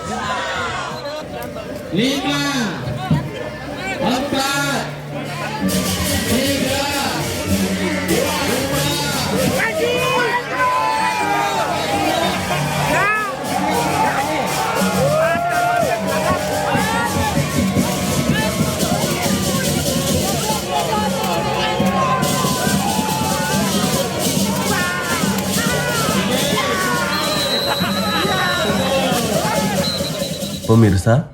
5, 4, 3, Pemirsa,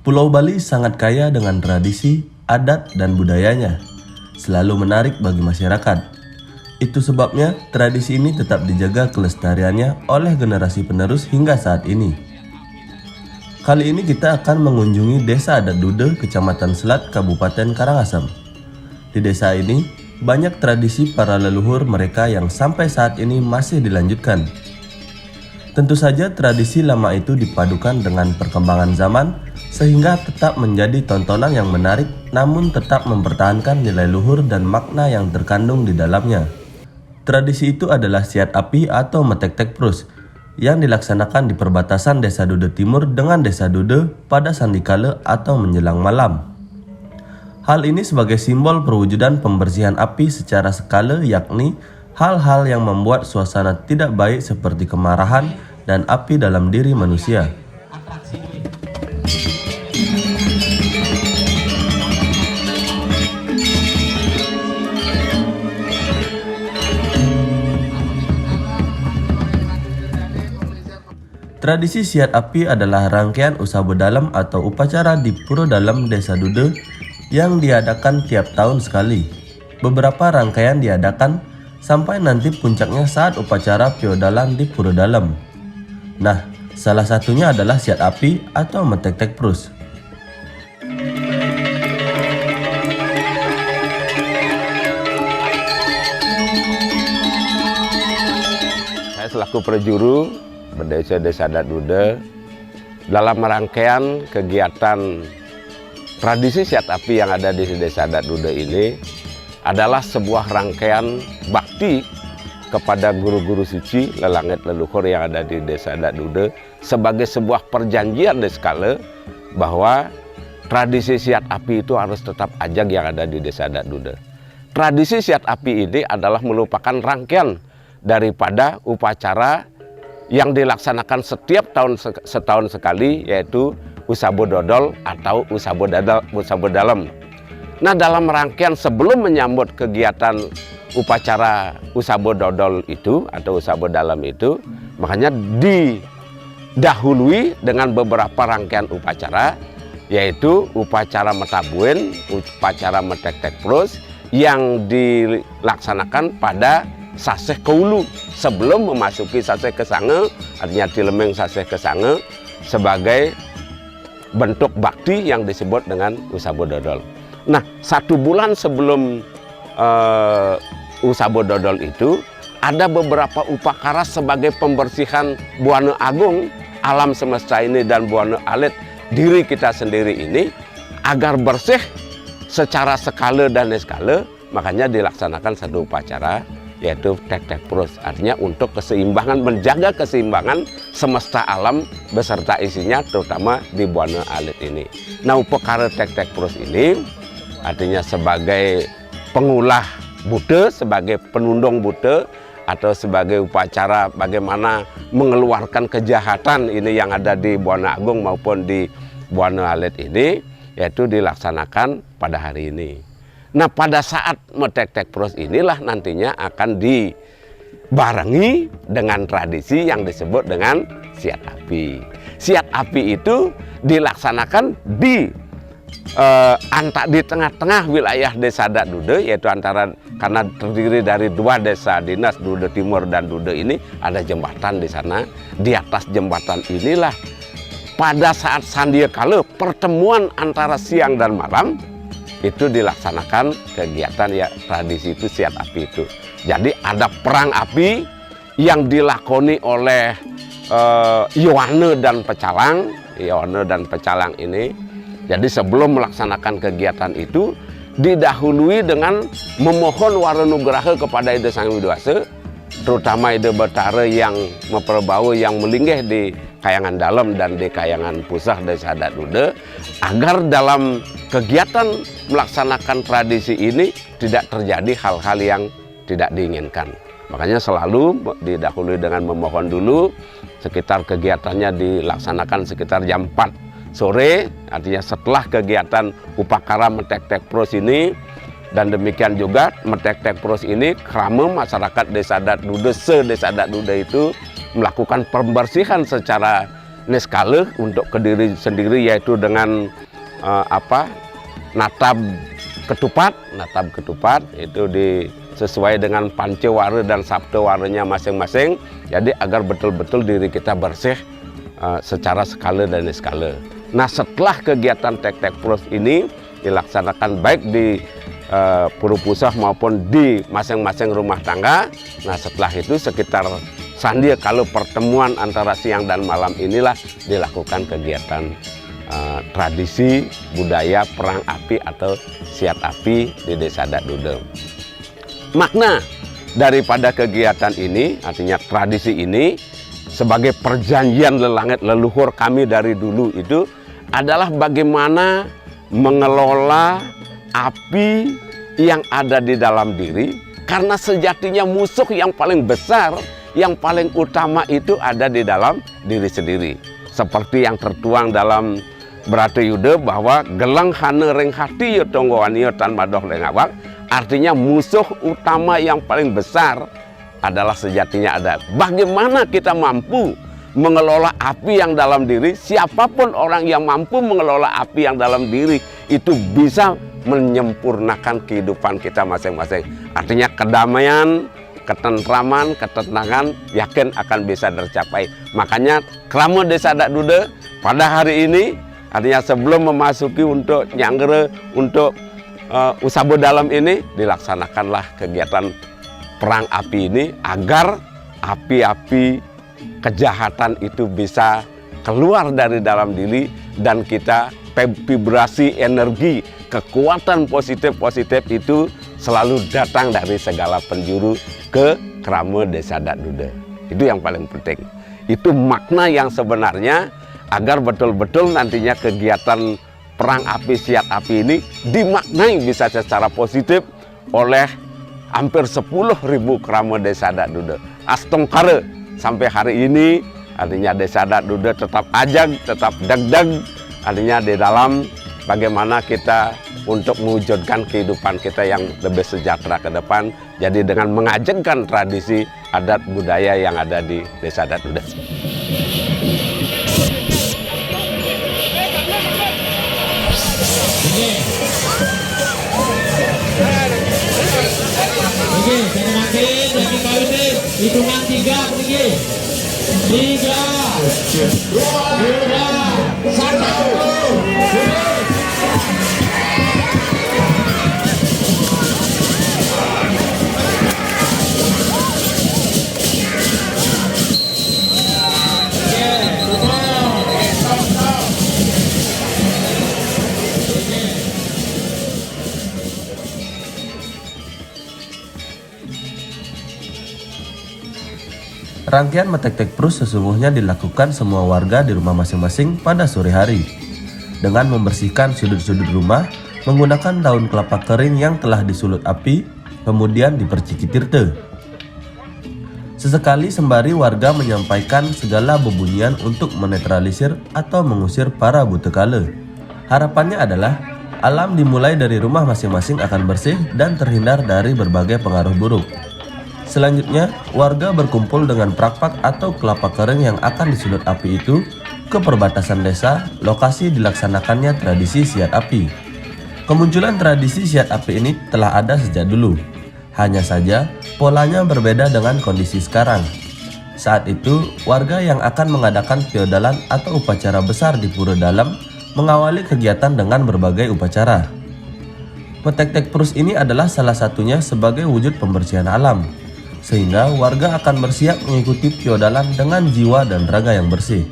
Pulau Bali sangat kaya dengan tradisi, adat, dan budayanya. Selalu menarik bagi masyarakat. Itu sebabnya tradisi ini tetap dijaga kelestariannya oleh generasi penerus hingga saat ini. Kali ini kita akan mengunjungi Desa Adat Dude, Kecamatan Selat, Kabupaten Karangasem. Di desa ini, banyak tradisi para leluhur mereka yang sampai saat ini masih dilanjutkan. Tentu saja tradisi lama itu dipadukan dengan perkembangan zaman sehingga tetap menjadi tontonan yang menarik namun tetap mempertahankan nilai luhur dan makna yang terkandung di dalamnya. Tradisi itu adalah siat api atau metek-tek prus yang dilaksanakan di perbatasan Desa Dude Timur dengan Desa Dude pada sandikala atau menjelang malam. Hal ini sebagai simbol perwujudan pembersihan api secara skala, yakni hal-hal yang membuat suasana tidak baik seperti kemarahan dan api dalam diri manusia. Tradisi siat api adalah rangkaian usabo dalam atau upacara di Puro Dalam Desa Dude yang diadakan tiap tahun sekali. Beberapa rangkaian diadakan sampai nanti puncaknya saat upacara Piodalan di Puro Dalam. Nah, salah satunya adalah siat api atau metek-tek prus. Saya selaku perjuru Desa Adat Dude dalam rangkaian kegiatan tradisi siat api yang ada di Desa Adat Dude ini adalah sebuah rangkaian bakti kepada guru-guru suci lelangit leluhur yang ada di Desa Adat Dude sebagai sebuah perjanjian deskala bahwa tradisi siat api itu harus tetap ajak yang ada di Desa Adat Dude. Tradisi siat api ini adalah merupakan rangkaian daripada upacara yang dilaksanakan setiap tahun setahun sekali, yaitu usabo dodol atau usabo dalam. Nah, dalam rangkaian sebelum menyambut kegiatan upacara usabo dodol itu atau usabo dalam itu, makanya didahului dengan beberapa rangkaian upacara, yaitu upacara metabuin, upacara metek-tek prus yang dilaksanakan pada saseh keulu sebelum memasuki saseh kesange, artinya dilemeng saseh kesange sebagai bentuk bakti yang disebut dengan usabo dodol. Nah, 1 bulan sebelum usabo dodol itu ada beberapa upakara sebagai pembersihan buana agung alam semesta ini dan buana alit diri kita sendiri ini agar bersih secara skala dan eskala. Makanya dilaksanakan satu upacara, yaitu tek-tek prus, artinya untuk keseimbangan, menjaga keseimbangan semesta alam beserta isinya, terutama di buana alit ini. Nah, upakara tek-tek prus ini artinya sebagai pengulah Buddha, sebagai penundung Buddha, atau sebagai upacara bagaimana mengeluarkan kejahatan ini yang ada di Buana Agung maupun di Buana Alit ini, yaitu dilaksanakan pada hari ini. Nah, pada saat metek-tek prus inilah nantinya akan dibarengi dengan tradisi yang disebut dengan siat api. Siat api itu dilaksanakan di tengah-tengah wilayah Desa Adat Dude, yaitu karena terdiri dari 2 desa dinas, Dude Timur dan Dude ini, ada jembatan di sana. Di atas jembatan inilah pada saat sandiakala pertemuan antara siang dan malam itu dilaksanakan kegiatan ya tradisi itu siat api itu. Jadi ada perang api yang dilakoni oleh Yohane dan Pecalang ini. Jadi sebelum melaksanakan kegiatan itu didahului dengan memohon waranugraha kepada Ida Sang Widuwasa, terutama Ida Betara yang memperbau yang melinggih di Kayangan Dalam dan di Kayangan Pusah Desa Adat Dude, agar dalam kegiatan melaksanakan tradisi ini tidak terjadi hal-hal yang tidak diinginkan. Makanya selalu didahului dengan memohon dulu, sekitar kegiatannya dilaksanakan sekitar jam 4 sore, artinya setelah kegiatan upacara Metek-Tek Pros ini. Dan demikian juga Metek-Tek Pros ini krama masyarakat Desa Adat Dude, se-Desa Adat Dude itu melakukan pembersihan secara neskale untuk ke diri sendiri, yaitu dengan natab ketupat itu sesuai dengan pancewara dan sabtewara-nya masing-masing, jadi agar betul-betul diri kita bersih secara skala dan neskala. Nah, setelah kegiatan Tek-Tek Pros ini dilaksanakan baik di Pura Pusah maupun di masing-masing rumah tangga, nah setelah itu sekitar sandia kalau pertemuan antara siang dan malam inilah dilakukan kegiatan tradisi budaya perang api atau siat api di Desa Adat Dude. Makna daripada kegiatan ini, artinya tradisi ini sebagai perjanjian lelangit leluhur kami dari dulu itu adalah bagaimana mengelola api yang ada di dalam diri, karena sejatinya musuh yang paling besar, yang paling utama itu ada di dalam diri sendiri. Seperti yang tertuang dalam Bratayuda bahwa gelang hane ring hati yo tonggoanio tan madoh lengawak, artinya musuh utama yang paling besar adalah sejatinya ada. Bagaimana kita mampu mengelola api yang dalam diri? Siapapun orang yang mampu mengelola api yang dalam diri itu bisa menyempurnakan kehidupan kita masing-masing. Artinya kedamaian, ketentraman, ketenangan yakin akan bisa tercapai. Makanya krama Desa Adat Dude pada hari ini, artinya sebelum memasuki untuk nyanggere untuk usabo dalam ini, dilaksanakanlah kegiatan perang api ini agar api-api kejahatan itu bisa keluar dari dalam diri dan kita vibrasi energi kekuatan positif itu selalu datang dari segala penjuru ke krama Desa Adat Dude. Itu yang paling penting. Itu makna yang sebenarnya agar betul-betul nantinya kegiatan perang api siat api ini dimaknai bisa secara positif oleh hampir 10.000 krama Desa Adat Dude. Astongkare sampai hari ini artinya Desa Adat Dude tetap ajag, tetap deg-deg, artinya di dalam bagaimana kita untuk mewujudkan kehidupan kita yang lebih sejahtera ke depan. Jadi dengan mengajengkan tradisi adat budaya yang ada di Desa Adat Dude. Oke, saya makin lagi kawin hitungan 3 pergi. 3, 2, 1. Rangkaian Metek-Tek Pros sesungguhnya dilakukan semua warga di rumah masing-masing pada sore hari dengan membersihkan sudut-sudut rumah menggunakan daun kelapa kering yang telah disulut api kemudian diperciki tirte. Sesekali sembari warga menyampaikan segala bebunyian untuk menetralisir atau mengusir para butekala. Harapannya adalah alam dimulai dari rumah masing-masing akan bersih dan terhindar dari berbagai pengaruh buruk. Selanjutnya, warga berkumpul dengan prakpak atau kelapa kering yang akan disulut api itu ke perbatasan desa, lokasi dilaksanakannya tradisi siat api. Kemunculan tradisi siat api ini telah ada sejak dulu. Hanya saja, polanya berbeda dengan kondisi sekarang. Saat itu, warga yang akan mengadakan feodalan atau upacara besar di Pura Dalam mengawali kegiatan dengan berbagai upacara. Metek-Tek Pros ini adalah salah satunya sebagai wujud pembersihan alam, sehingga warga akan bersiap mengikuti feodalan dengan jiwa dan raga yang bersih.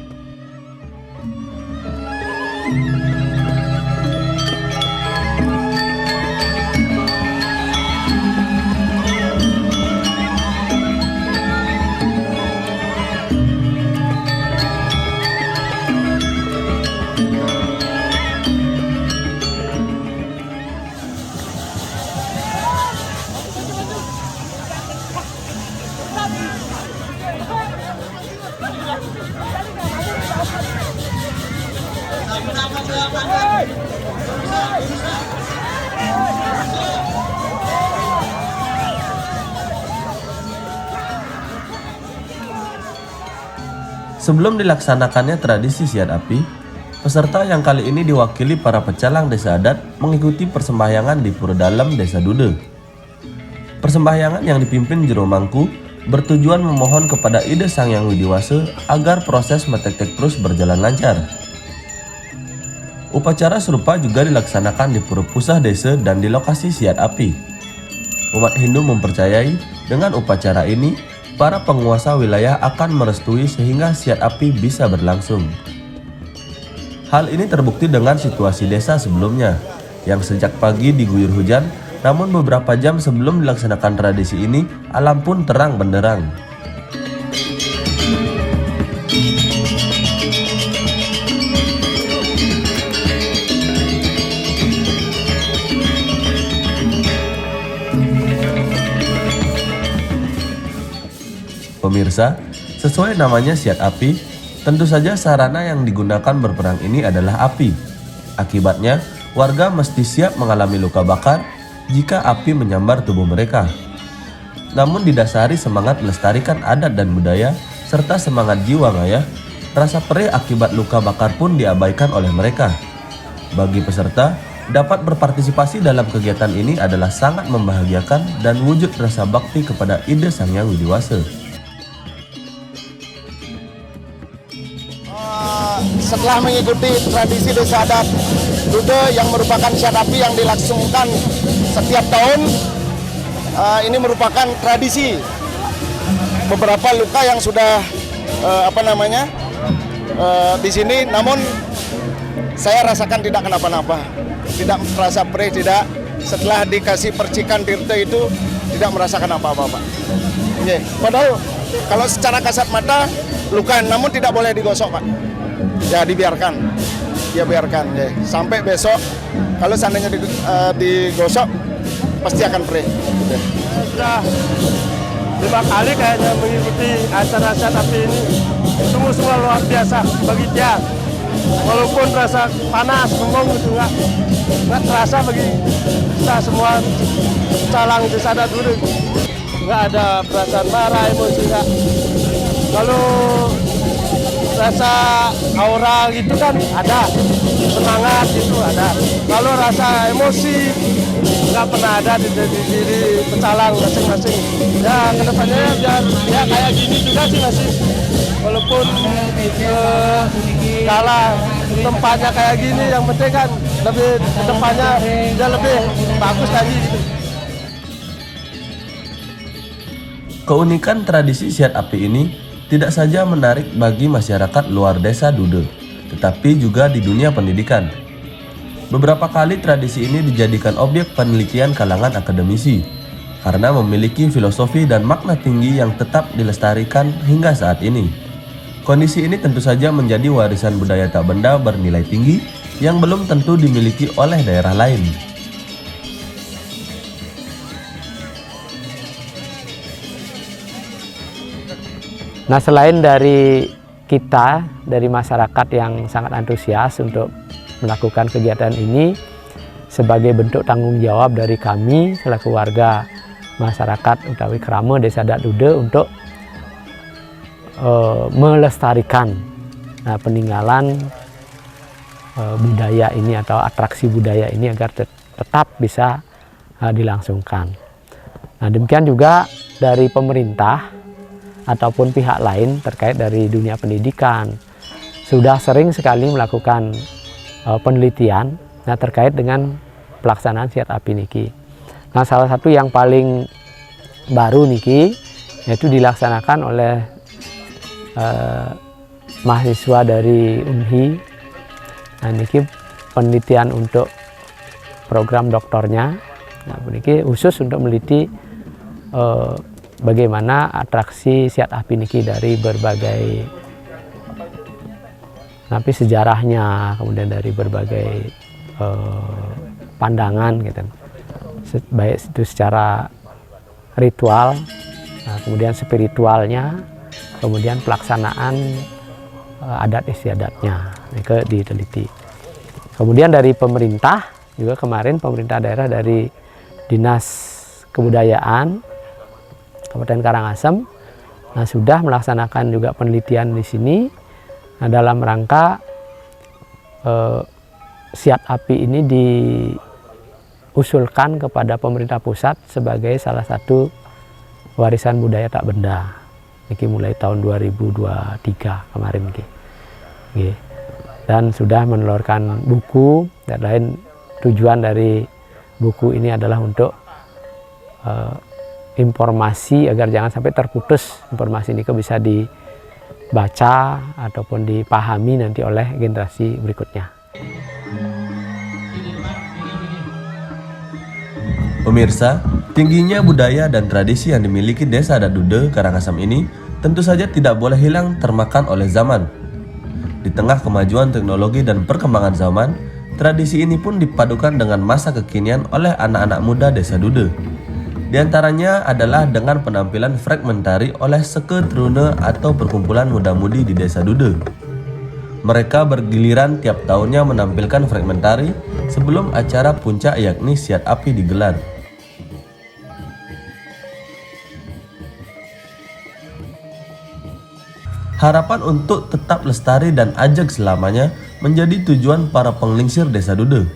Sebelum dilaksanakannya tradisi siat api, peserta yang kali ini diwakili para pecalang desa adat mengikuti persembahyangan di Pura Dalam Desa Dude. Persembahyangan yang dipimpin Jero Mangku bertujuan memohon kepada Ide Sang Yang Widiwasa agar proses metek-tek terus berjalan lancar. Upacara serupa juga dilaksanakan di Pura Pusah Desa dan di lokasi siat api. Umat Hindu mempercayai dengan upacara ini, para penguasa wilayah akan merestui sehingga siat api bisa berlangsung. Hal ini terbukti dengan situasi desa sebelumnya, yang sejak pagi diguyur hujan, namun beberapa jam sebelum dilaksanakan tradisi ini, alam pun terang benderang. Pemirsa, sesuai namanya siat api, tentu saja sarana yang digunakan berperang ini adalah api. Akibatnya, warga mesti siap mengalami luka bakar jika api menyambar tubuh mereka. Namun didasari semangat melestarikan adat dan budaya, serta semangat jiwa ngayah, rasa perih akibat luka bakar pun diabaikan oleh mereka. Bagi peserta, dapat berpartisipasi dalam kegiatan ini adalah sangat membahagiakan dan wujud rasa bakti kepada Ide Sang Yang Widiwasa. Setelah mengikuti tradisi desa adat Dude yang merupakan siat api yang dilangsungkan setiap tahun, ini merupakan tradisi. Beberapa luka yang sudah di sini, namun saya rasakan tidak kenapa-napa, tidak merasa perih, tidak. Setelah dikasih percikan tirte itu tidak merasakan apa-apa, Pak. Padahal kalau secara kasat mata luka, namun tidak boleh digosok, Pak. Ya dibiarkan, sampai besok. Kalau seandainya digosok, pasti akan perih. Sudah 5 kali kayaknya mengikuti acara siat api ini. Semua luar biasa bagi dia. Walaupun rasa panas, ngomong itu nggak terasa bagi kita semua calang desa adat dulu. Nggak ada perasaan marah, emosi nggak. Kalau rasa aura gitu kan ada, semangat itu ada. Kalau rasa emosi nggak pernah ada di diri pecalang masing-masing. Ya kedepannya biar ya kayak gini juga sih masih. Walaupun kalah tempatnya kayak gini, yang penting kan lebih kedepannya dia lebih bagus lagi gitu. Keunikan tradisi siat api ini tidak saja menarik bagi masyarakat luar desa Dude, tetapi juga di dunia pendidikan. Beberapa kali tradisi ini dijadikan objek penelitian kalangan akademisi, karena memiliki filosofi dan makna tinggi yang tetap dilestarikan hingga saat ini. Kondisi ini tentu saja menjadi warisan budaya tak benda bernilai tinggi yang belum tentu dimiliki oleh daerah lain. Nah, selain dari kita, dari masyarakat yang sangat antusias untuk melakukan kegiatan ini, sebagai bentuk tanggung jawab dari kami selaku warga masyarakat utawi Krama Desa Adat Dude untuk melestarikan peninggalan budaya ini atau atraksi budaya ini agar tetap bisa dilangsungkan. Nah, demikian juga dari pemerintah ataupun pihak lain terkait dari dunia pendidikan sudah sering sekali melakukan penelitian terkait dengan pelaksanaan siat api niki. Nah, salah satu yang paling baru niki yaitu dilaksanakan oleh mahasiswa dari UNHI. Nah, niki penelitian untuk program doktornya. Nah, niki khusus untuk meneliti bagaimana atraksi siat api niki dari berbagai sejarahnya, kemudian dari berbagai pandangan gitu. Baik itu secara ritual, kemudian spiritualnya, kemudian pelaksanaan adat istiadatnya, itu diteliti. Kemudian dari pemerintah juga kemarin pemerintah daerah dari Dinas Kebudayaan Kabupaten Karangasem sudah melaksanakan juga penelitian di sini dalam rangka Siat Api ini diusulkan kepada pemerintah pusat sebagai salah satu warisan budaya tak benda. Ini mulai tahun 2023 kemarin. Dan sudah menelurkan buku dan lain. Tujuan dari buku ini adalah untuk informasi agar jangan sampai terputus informasi ini bisa dibaca ataupun dipahami nanti oleh generasi berikutnya. Pemirsa, tingginya budaya dan tradisi yang dimiliki Desa Adat Dude Karangasem ini tentu saja tidak boleh hilang termakan oleh zaman. Di tengah kemajuan teknologi dan perkembangan zaman, tradisi ini pun dipadukan dengan masa kekinian oleh anak-anak muda Desa Dude. Di antaranya adalah dengan penampilan fragmentari oleh Seke Trune atau perkumpulan muda-mudi di Desa Dude. Mereka bergiliran tiap tahunnya menampilkan fragmentari sebelum acara puncak yakni Siat Api digelar. Harapan untuk tetap lestari dan ajeg selamanya menjadi tujuan para penglingsir Desa Dude.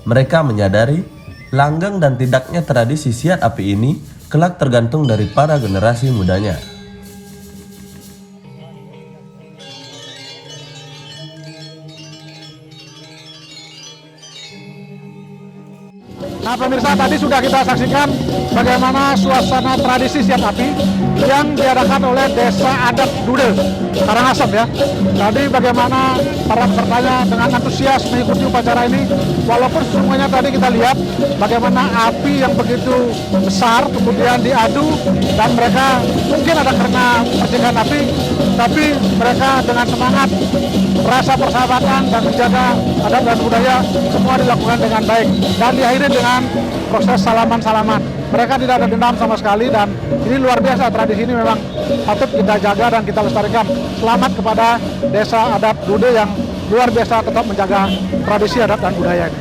Mereka menyadari langgeng dan tidaknya tradisi Siat Api ini kelak tergantung dari para generasi mudanya. Nah pemirsa, tadi sudah kita saksikan bagaimana suasana tradisi Siat Api yang diadakan oleh Desa Adat Dude Karangasem ya. Tadi bagaimana para pesertanya dengan antusias mengikuti upacara ini, walaupun semuanya tadi kita lihat bagaimana api yang begitu besar kemudian diadu dan mereka mungkin ada karena percikan api, tapi mereka dengan semangat, rasa persahabatan dan menjaga adat dan budaya semua dilakukan dengan baik dan diakhiri dengan proses salaman-salaman. Mereka tidak ada dendam sama sekali dan ini luar biasa. Tradisi ini memang patut kita jaga dan kita lestarikan. Selamat kepada Desa Adat Dude yang luar biasa tetap menjaga tradisi adat dan budaya ini.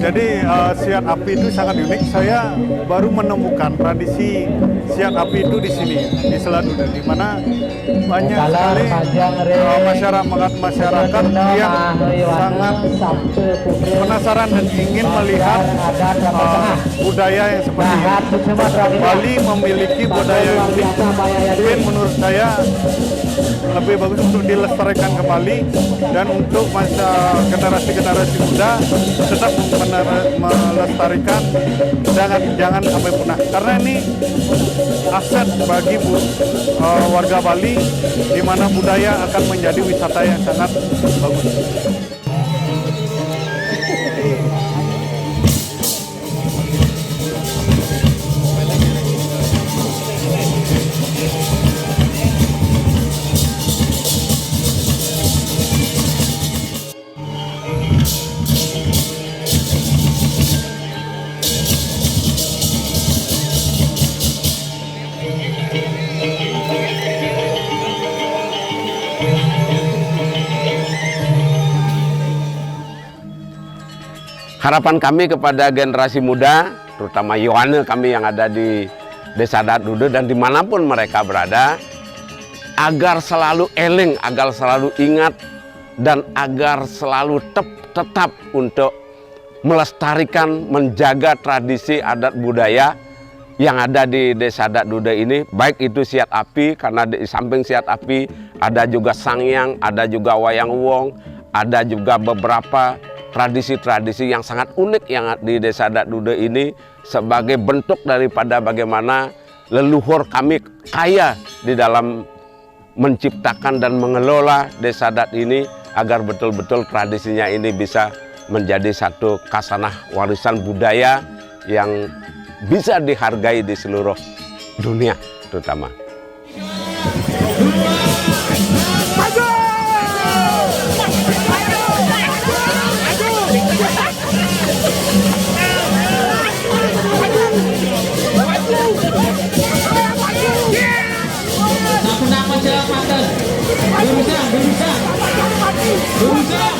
Jadi Siat Api itu sangat unik. Saya baru menemukan tradisi Siat Api itu di sini, di Selat Dude, di mana banyak sekali masyarakat yang sangat penasaran dan ingin melihat budaya yang seperti ini. Bali memiliki budaya yang unik. Mungkin menurut saya lebih bagus untuk dilestarikan kembali dan untuk generasi muda tetap melestarikan, jangan sampai punah, karena ini aset bagi warga Bali, di mana budaya akan menjadi wisata yang sangat bagus. Harapan kami kepada generasi muda, terutama Yohane kami yang ada di Desa Adat Dude dan dimanapun mereka berada, agar selalu eling, agar selalu ingat, dan agar selalu tetap untuk melestarikan, menjaga tradisi adat budaya yang ada di Desa Adat Dude ini, baik itu Siat Api, karena di samping Siat Api ada juga Sangyang, ada juga Wayang Wong, ada juga beberapa tradisi-tradisi yang sangat unik yang di Desa Adat Dude ini sebagai bentuk daripada bagaimana leluhur kami kaya di dalam menciptakan dan mengelola Desa Adat ini agar betul-betul tradisinya ini bisa menjadi satu khasanah warisan budaya yang bisa dihargai di seluruh dunia terutama. Satu nama jalan Paten. Berusaha.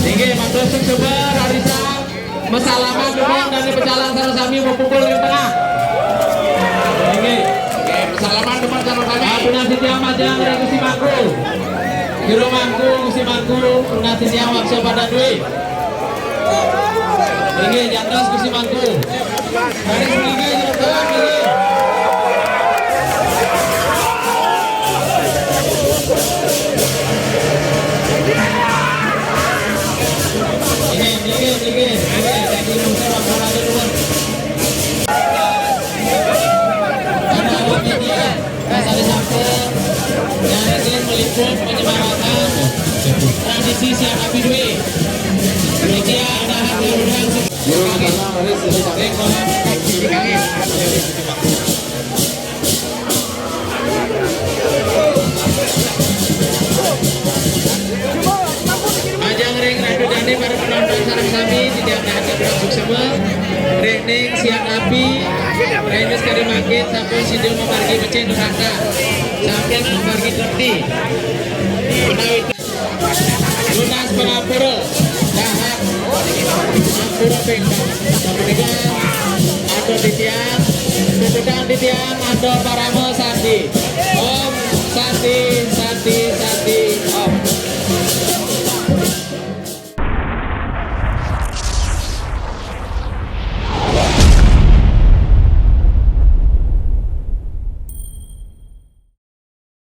Tinggi, maksud sebar, Arisa, mesalaman dunia dari pecalang sarasami memukul ke tengah. Tinggi, mesalaman depan sarasami. Puna Sitiam Majang, Kusi Mangku. Kiro Mangku, Kusi Mangku, Puna Sitiam Waksa pada Dwi. Tinggi, jantas Kusi Mangku. Garis tinggi, jantan, tinggi. Meliput penyemangatan tradisi siap api dwi. Indonesia ada harga udang. Ajang ring radu dani para penonton sarang sami tidak ada harga berlangsung sama. Ring siap api. Remis kari makin sampun sido memargi becek neraka. Sampun memargi terti. Menawit lunas pengapura. Dahak ampura pengkang. Kemudian ada titian. Kemudian titian ada paramo.